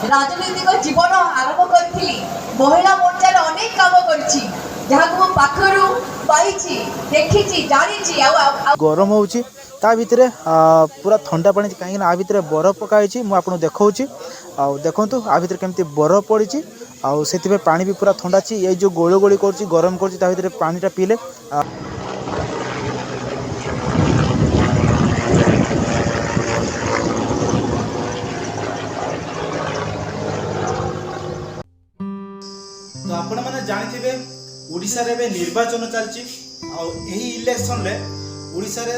राजनीतिक जीवन आरंभ करी महिला मोर्चार अनेक काम करी पाखर देखी जानी गरम होची ता भितर पूरा ठंडा पानी कहीं आ भितर बरफ पकाई मुझे देखा देखु आ भितर केमती बरफ पड़ी आउ से पानी भी पूरा ठंडा अच्छी ये जो गोल गोली कर गरम कर पानीटा पीले तो आपण मैंने जानी ओडिशा रे निर्वाचन चलची इलेक्शन रे ओडिशा रे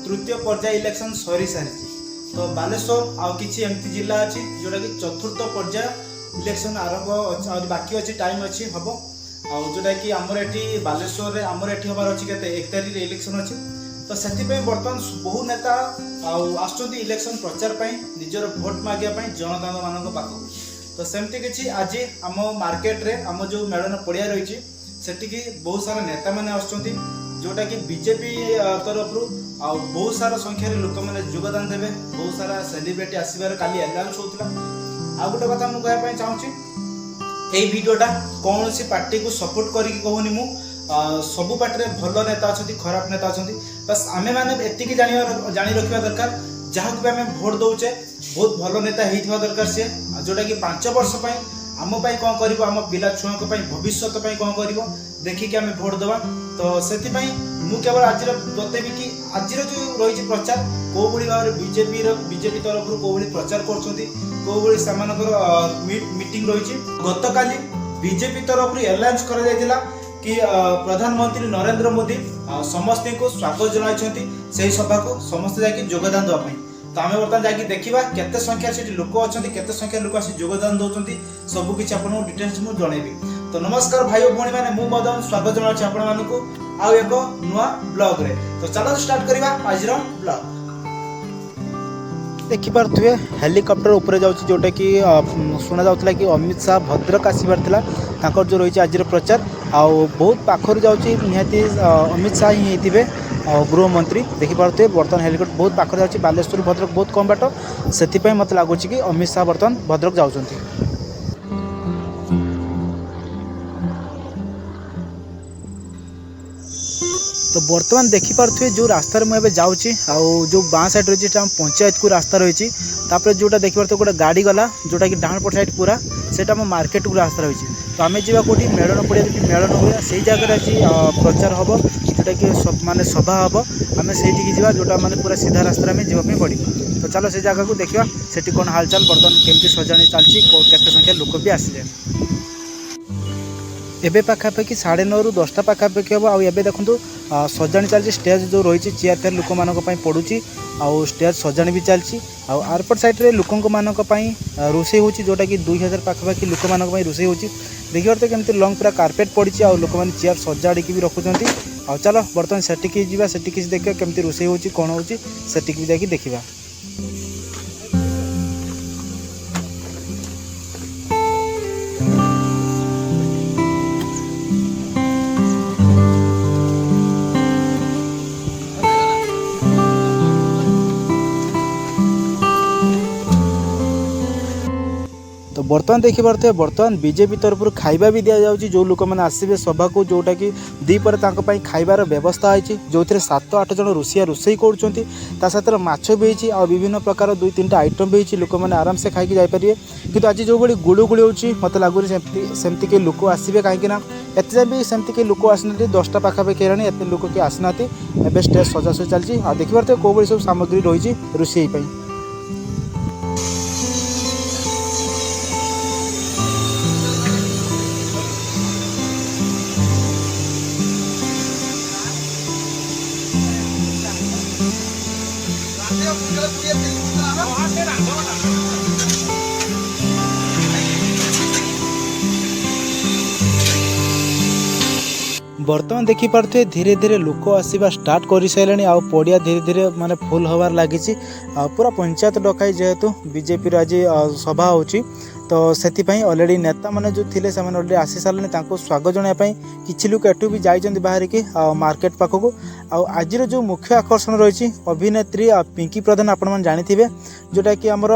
तृतीय पर्याय इलेक्शन सरी सारी तो बालेश्वर आउ किछि एमती जिला अछि जोटा कि चतुर्थ पर्याय इलेक्शन आरंभ और बाकी अच्छी टाइम अच्छी हम आउ जोटा कि आमर एठी बालेश्वर रे आमर एठी हबार अछि केते 1 तारिख रे इलेक्शन अछि तो सेति पे वर्तमान बहु नेता आउ आछुंती इलेक्शन प्रचार पई निजर भोट मागिया पई जनता मानक पाखो तो सेमती किछि आज आम मार्केट रे आम जो मेलन पड़िया रही सेठी बहुत सारा नेता मैंने आछुंती जोटा कि बीजेपी तरफ बहुत सारा संख्यार लोक मैंने योगदान देवे बहुत सारा सेलिब्रिटी आसबार काली एनाउंस होता आ गोटे कथा मुझे कहवाई चाहूँगी यही भिडियोटा कौन सी पार्टी को सपोर्ट करके कहूनी मु सबू पार्टी में भल नेता अच्छा खराब नेता अच्छा बस आमे मैंने एतिकी जानी रखा दरकार जहाँ भी आम भोट दौचे बहुत भल नेता होता दरकार सी जोटा कि 5 वर्ष आम कौन कर आम पिला छुआ भविष्य कौन कर देखिकी आम भोट देवा तो से केवल आज बतेबी कि आज जो रही प्रचार कौ भाव बीजेपी तरफ कौ प्रचार कर मीटिंग रही गत काली बीजेपी तरफ एलायंस कर कि प्रधानमंत्री नरेंद्र मोदी समस्त को स्वागत जनाई से सभा को समस्त जाकि योगदान देवाई तो आम बर्तमान जाकि देखा केते संख्या से लोक अच्छा केते संख्या लोक आसी योगदान दौरान सबकि आपको डिटेल्स मुझे जनइबी तो नमस्कार भाई और भौणी मैंने मुझे मदन स्वागत जनाऊँ आपण आउ एक नुआ ब्लॉग रे तो चलो स्टार्ट करवा आज ब्लॉग देखिपे हेलिकॉप्टर ऊपर जाऊँ जोटा कि शुणा जाता कि अमित शाह भद्रक आसबार था जो रही आज प्रचार आउ बहुत पाखर जाऊँगी निहाती अमित शाह ही होते गृहमंत्री देखिपे बर्तमान हेलिकॉप्टर बहुत पाखर जाऊँगी बालेश्वर भद्रक बहुत कम बाट से मत लगुच कि अमित शाह बर्तमान भद्रक जाऊँ तो बर्तमान देखिपे जो रास्तार मुझे जाऊँगी जो बाँ साइड रही पंचायत को रास्ता रही जोटा देखिपे गोटे गाड़ी गला जोटा कि डाण पट साइड पूरा सेटा आम मार्केट को रास्ता रही तो आम जावा कौटी मेलन पड़िया जो मेलन हुए से जगह आज प्रचार हम जोटा कि माने सभा हम आम से जावा जोटा माने पूरा सीधा रास्ता में जावाई पड़ो तो चलो से जगह को देखा से कौन हालचाल बर्तमान केमती सजाणी चलती केते संख्या लोक भी आसिले एबे पाखापाखि 9:30 ରୁ 10टा पाखापाखि हम आउ देखो सजाणी चलती स्टेज जो रही चेयर फेयर लोक मानी पड़ुची आउ स्टेज सजाणी भी चलती आउ आरपट साइड रे लोक रोषे होची जोटा कि 2000 पाखापाखि लोक मानी रोषे होची देखिए तो केमती लंग पूरा कार्पेट पड़ी आउ लोक मैंने चेयर सजाड़ी भी रखुंट आउ चलो बर्तमान सेटिकी जावा सेटिकी देखा केमती रोषे होची कौन होची सेटिकी भी जाकि देखिबा तो बर्तमान देखिपे बर्तमान बीजेपी तरफ खाइबा भी दि जाऊँगी जो लोक मैंने आसवे सभा को जोटा कि दीपर खाइबार व्यवस्था होती जो 7-8 जन रोषिया रोषे कर माछ भी होती आ विभिन्न प्रकार 2-3टा आइटम भी होती लोक मैंने आराम से खाई जापरेंगे कि आज जो भाई गुड़गुड़ी होती मत लगुच सेमती कई लोक आसवे कहीं एत भी सेमती कई लोक आसना 10टा पाखापाखि है एत लोक किए आसना एवं स्टेज सजासजी चलती आ देखिए कौ भाई सब सामग्री रही रोषे बर्तमान देखिपे धीरे धीरे लोक आसवा स्टार्ट कर सारे आ पड़िया धीरे धीरे माने फुल हबार लगी पूरा पंचायत डकाई जेहेतु बीजेपी आज सभा होची तो से अलरेडी नेता मैंने जो थे से अलरेडी आसी सारे स्वागत जनापी किसी लोग एठू भी जाइए बाहर की मार्केट पाखक आज जो मुख्य आकर्षण रही अभिनेत्री पिंकी प्रधान आपण मैंने जानी जोटा कि आमर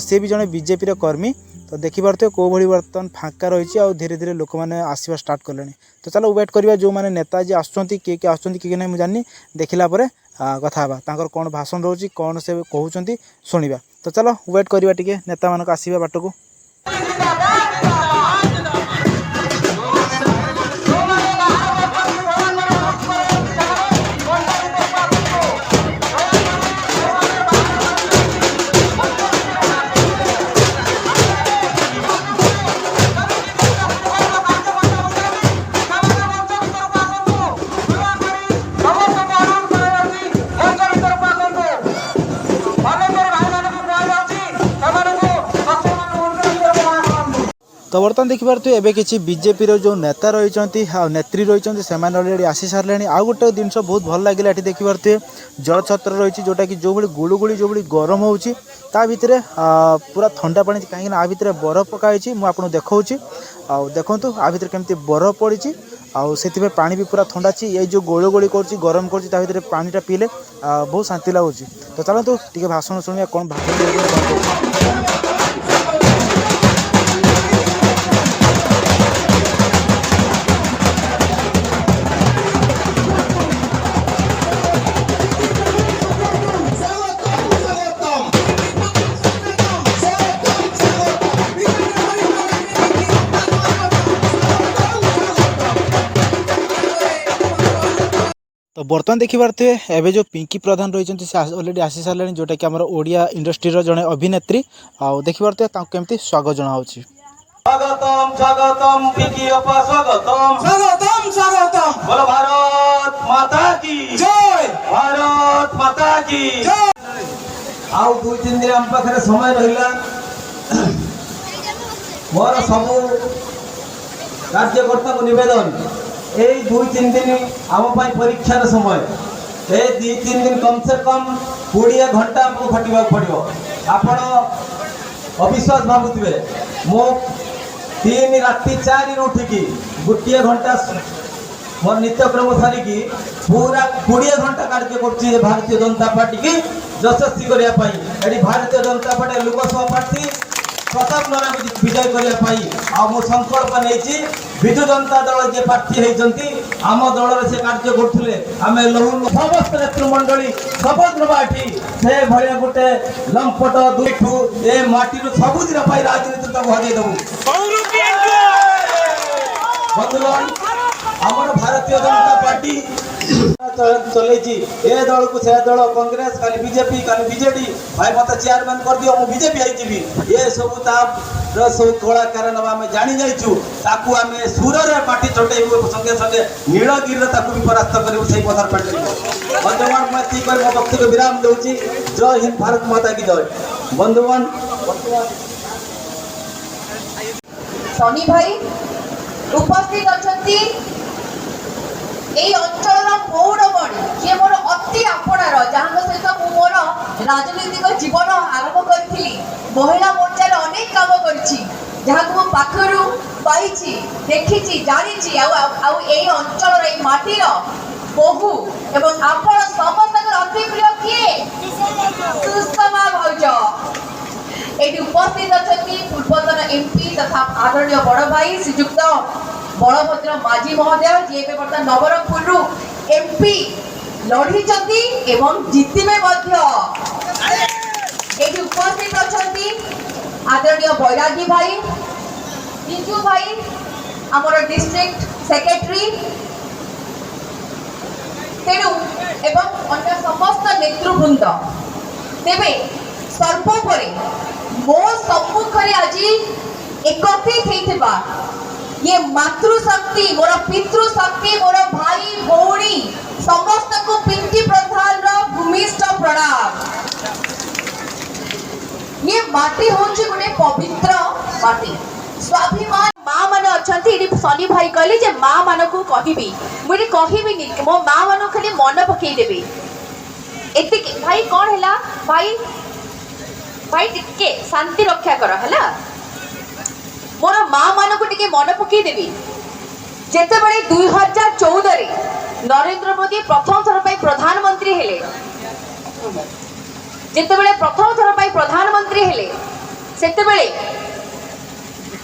सी भी जड़े बीजेपी कर्मी तो देखिपे कौ भाई बर्तमान फाँका रही है धीरे धीरे लोक मैंने आसवा स्टार्ट कले। तो चलो वेट करवा जो मैंने नेता जी आसुँच किए किए आसुँच किए नहीं जानी देखला कथा कौन भाषण रोचे कौन से कहते शुणा। तो चलो वेट करवा टे नेता मानक आसवा बाट को। तो बर्तमान देखिपे एवं किसी बीजेपी जो नेता रही नेत्री रही से अलरेडी आसी सारे। आउ गोटे जिन बहुत भल लगे ये देखिपे जल छत्र रही जोटा कि जो भाई गुड़गुड़ी जो भाई गरम होता भितर पूरा ठंडा पानी कहीं आ भितर बरफ पकाई मुझे देखा देखु आ भितर केमती बरफ पड़ी से पानी भी पूरा ठंडा अच्छी ये जो गोलगोली कर गरम कर पानीटा पीले बहुत शांति लगुच। तो चलतु टे भाषण शुणा कौन भाषण। तो बर्तमान देखिपे एवं जो पिंकी प्रधान रही अलरेडी आसी सारे जोटा कि आम ओडिया इंडस्ट्री जड़े अभिनेत्री देखिपे केमती स्वागत जनाऊँ। स्वागतम स्वागतम पिंकी अपा स्वागतम स्वागतम स्वागतम। बोलो भारत माता की जय। भारत माता की जय। आउ 2-3 दिन आम पाखे समय रहा मोर सबू कार्यकर्ता को निवेदन यही 2-3 दिन आम परीक्षार समय ये 2-3 दिन कम से कम 20 घंटा आमको खटा पड़ो। आपण अविश्वास भावुवे मो 3 राति 4 उठिकी 1 घंटा मोर नित्यक्रम सारिकी पूरा 20 घंटा कार्य कर भारतीय जनता पार्टी की यशस्वी करने भारतीय जनता पार्टी लोकसभा प्रार्थी प्रताप नाना विजय करने मो संकल्प नहीं विजु जनता दल जे प्रार्थी होती आम दल से कार्य करुले आम लहु समस्त नेतृमंडली शपथ नवा से भाया गोटे लंपट दुईठू ए माटी सबुदिन राजनीति को हजेदेबू। बंधुगण आम भारतीय जनता पार्टी चलती ए दल को से दल कांग्रेस खाली बीजेपी खाली बीजेडी भाई मत चेयरमैन कर दियो मु बीजेपी आईजी ये सब सब कला कारण आम जानी जाइछु ताकू आम सुर पार्टी चटेबू संगे संगे नीलगिरी भी परास्त करूँ से कथार पार्टी बंधुगण मैं मो वक्तव्य विराम दूसरी। जय हिंद भारत माता की जय। बंधुगण सनी भाई उपस्थित अच्छी এই অঞ্চলর পৌরমণি যে মোর অতি আপনার যাহাଙ୍କ সহিত মু মোর রাজনৈতিক জীবন আরম্ভ করি মহিলা মোর্চার অনেক কাম করেছি যাহাকে মু পাখরু পাইছি দেখিছি জানিছি এই অঞ্চলর এই মাটির বহু এবং আপন সমস্তর অতি প্রিয় কিয়ে সুষমা ভাউজ এটি উপস্থিত অনেক পূর্বতন এমপি তথা আদরণীয় বড় ভাই শ্রীযুক্ত बलभद्र माझी महोदय जी बर्तमान नवरंगपुर एमपी लड़ी एवं जीतबे उपस्थित अच्छा आदरणीय बैरागी भाई रिजु भाई आमर डिस्ट्रिक्ट सेक्रेटरी तेणु एवं अन्य समस्त नेतृवृंद तेरे सर्वोपरि मो सम्मुखें आज एकत्रित होता ये मातृशक्ति मोर पितृशक्ति मोर भाई भौणी समस्त को पिंकी प्रधान भूमिष्ठ प्रणाम। ये माटी होची गोटे पवित्र माटी स्वाभिमान माँ माने अछंती इडी सनी भाई कहले जे माँ माने को कहिबी मुई कहिबी नि मो माँ मानो खाली मन पकई देबे एते भाई कोन हैला भाई भाई टिके शांति रक्षा कर हैला मोर माँ मान को टिके मन पकई देवी जेते बड़े 2014 रे नरेंद्र मोदी प्रथम थर पई प्रधानमंत्री हेले जेते बड़े प्रथम थर पई प्रधानमंत्री हेले सेते बड़े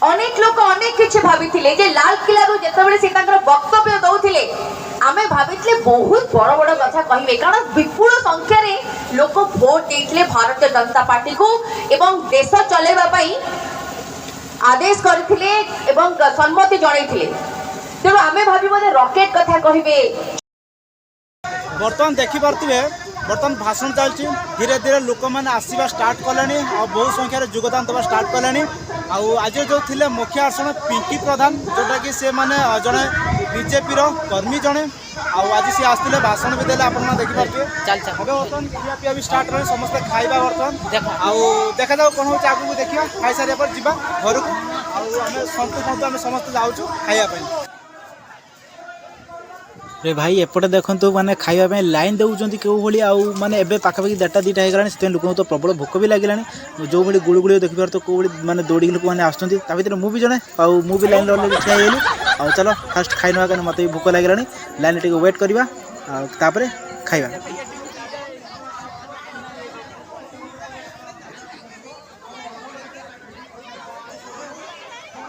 अनेक लोक अनेक किछि भाबिथिले जे लाल किला रो जेतेबेले से तांकर वक्तव्य दउथिले आमे भाबिथिले बहुत बड़ बड़ कथा कहिबे कारण विपुल संख्या रे लोक भोट देथिले भारतीय जनता पार्टी को एवं देश चलेबा पई आदेश करथिले एवं सम्मति जणाइथिले तेणु आमे भाबिबो जे रॉकेट कथा कहिबे। बर्तमान देखि पारथिबे बर्तमान भाषण चलछि धीरे धीरे लोक मैंने आसवा स्टार्ट कले और बहुत संख्यार योगदान देवा स्टार्ट कले आज जो थे मुख्य आसन पिंकी प्रधान जोटा कि से माने जड़े बीजेपी कर्मी जड़े आज सी आसते भाषण भी देते आप देखिए बर्तमान खिया पिया भी स्टार्ट रहे समस्ते खाइबा बर्तमान आउ देखा जाऊ कौन हो आगे देखा खाई सारे पर जा घर को आम सन्तु आम समस्त जाऊँ खाइबा रे भाई एपटे देखो माने खाइबा लाइन दौरान क्यों भाई आउ माने एबे पाखापाखि 2टा ହେଇଗଲାଣି से लोक तो प्रबल भोक भी लगे जो भाई गुड़गुड़ी देखिपार तो कौ मैंने दौड़ी लोक मैंने आसर मुझे जड़े आउ लाइन अलरेडी ठिया होली आउ चलो फास्ट खाई ना क्या मत भी भोक लगे लाइन टे वेट करवा खाइबा।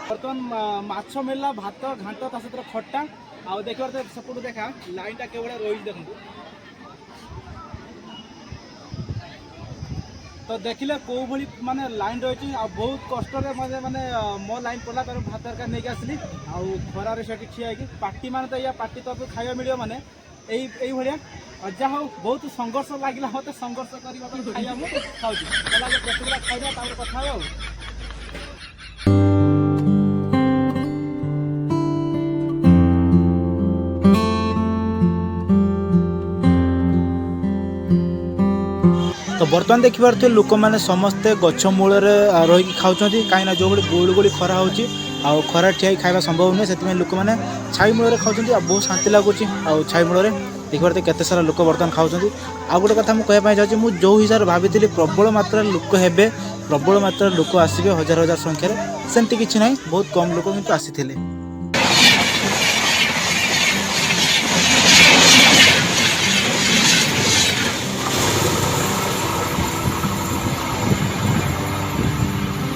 बर्तमान माछ मिलला भात घाट ता सहित खट्टा आ देखिए सेपटू देखा लाइन टा केवल रही देखो तो देखिले कौ भाई माने लाइन रही बहुत कष्ट माने माने मो लाइन पड़ा तर भात तरकार नहीं आसली आउ खरारे से ठिया पार्टी माने तो या पार्टी तरफ खाଇବା मिलियो माने यही भाया जहाँ हो बहुत संघर्ष लगे मत संघर्ष करने खाइबा मुझे खाऊँ खाइबा कथा तो बर्तमान देखिए लोक मैंने समस्ते गछ मूल रही खाऊँ कहीं जो भाई गुड़गुड़ी खरा हो खरा ठिया खाଇବା संभव नुहे से लोक मैंने छाई मूल खाऊँ बहुत शांति लगुच छाई मूल देखिए केते सारा लोक बर्तमान खाऊँ आ गोटे कथा मुझे कहना चाहूँगी मुझे जो हिसाब से भाभी प्रबल मात्रा लोक हे प्रबल मात्रा लोक आसवे हजार हजार संख्यार सेमती किसी ना बहुत कम लोक किंतु आसी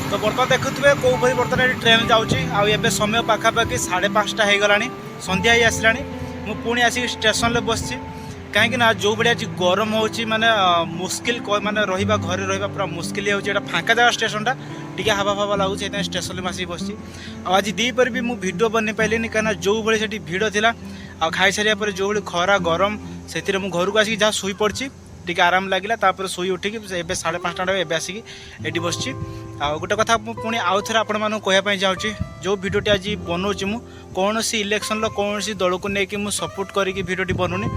तो बर्तमान देखुए कौ भाई बर्तमान ट्रेन जाऊँगी समय पाखापाखि 5:30 हो गला संध्या ही आसला मुझे आसिक स्टेशन में बस कहीं जो भाई आज गरम हो माने मुस्किल माने रहा घरे रहा पूरा मुस्किल हो फाँका जगह स्टेशन टी हवा फवा लगुच स्टेशन में आसिक बस आज दीपर भी मुझे भिड बन पाइलिनी कहीं जो भाई से भिड़ था आ खाई सारे जो भाई खरा गरम से घर को आसिक जहाँ शुई पड़ी टी आराम लगे शुई उठिक 5:30 एवं आसिक ये बस गोटे कथा पुणी आउ थे आपण मानक कहवाई चाहूँगी जो भिडियोटी आज बनाऊँच मु कौन सी इलेक्शन कौन सी दल को लेकिन मुझे सपोर्ट करके भिडियोटी बनूनी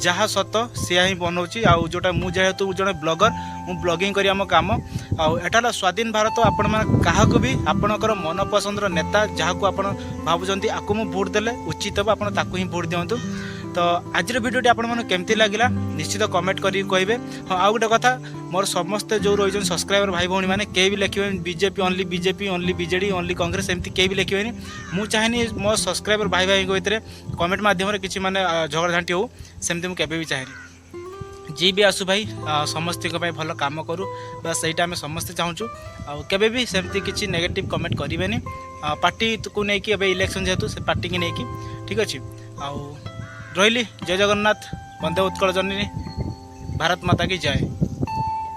जहाँ सत सी ही बनाऊँगी आउ जोटा मुझे जड़े ब्लगर मु ब्लगिंग करी आम काम आटा स्वाधीन भारत आपण मैंने क्या भी आपणकर मन पसंद नेता जहाँ को आप भावुं आपको मुझे भोट देले उचित हम आपको ही भोट दिंतु तो आज भिडियोटी आपको केमती लगे निश्चित कमेंट करी कहे। हाँ आउ गोटे कथा मोर समस्ते जो रही सब्सक्राइबर भाई भौणी मैंने कहीं भी लिखे BJP only BJD only Congress एमती कहीं भी लिखे मुझे चाहेनी मो सब्सक्राइबर भाई भाई भितर कमेंट मध्यम किसी माने झगड़ा झांटी हो सेमती मुझे केवे भी चाहेनी जी भी आसू भाई समस्त भल कम करूँ बस यहीटा आम समस्ते चाहूँ आवे भी सेमती किसी नेगेटिव कमेंट करें पार्टी को लेकिन इलेक्शन जेहेतु से पार्टी की लेकिन ठीक अच्छे रही जय जगन्नाथ वंदे उत्कल जननी भारत माता की जय।